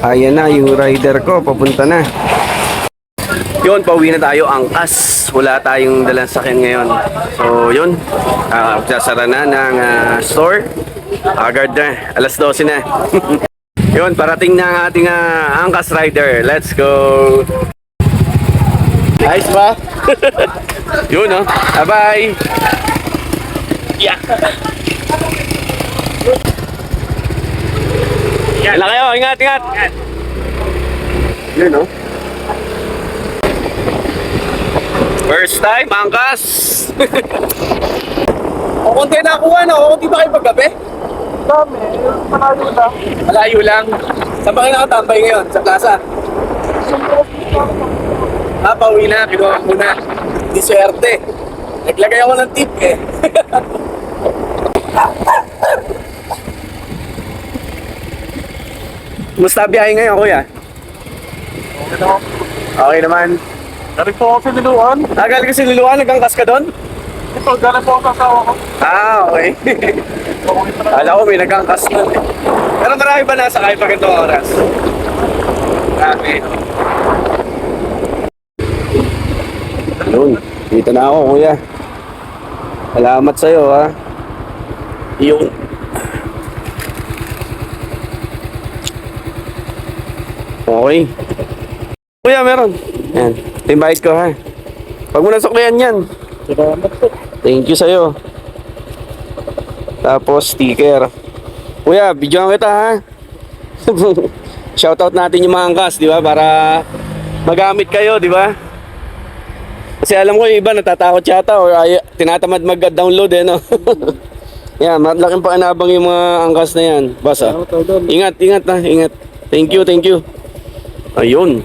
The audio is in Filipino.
Ayan na yung rider ko, papunta na. Yun, pauwi na tayo, angkas. Wala tayong dalang sakyan ngayon. So, yun. Sasara na ng store. Agad na. Alas 12 na. Yun, parating na ang ating angkas rider. Let's go. Ayos ba? Yun, oh. Bye-bye. Yeah. Yan lang kayo. Ingat, ingat. Yun, oh. First time, angkas. O konti nakuha, no? Konti ba kayo paggabi? Dami, malayo lang. Malayo lang. Saan ba kayo nakatambay ngayon? Sa plaza? Pauwi na. Kinuha ko na. Di swerte. Naglagay ako ng tip eh. Musta biyahe ngayon, kuya? Okay naman. Galing po ako sa Niluan. Galing ka sa Luluan, nagangkas ka doon? Ito, galing po ako sa asawa ko. Okay. Kala ko may nagangkas doon eh. Pero marami ba nasakay pag itong oras? Marami. Yun, dito na ako, kuya. Salamat sa'yo, ha. Yun. Okay. Kuya, meron. Yan. Invite ko, ha. Pag mo nasuklihan yan. Salamat po. Thank you sa'yo. Tapos, sticker. Kuya, videoan kita, ha. Shoutout natin yung mga angkas, di ba? Para magamit kayo, di ba? Kasi alam ko yung iba natatakot yata or tinatamad mag-download eh, no? Yan, malaking pakinabang yung mga angkas na yan. Basa. Ingat, ingat na, ingat. Thank you, thank you. Ayun.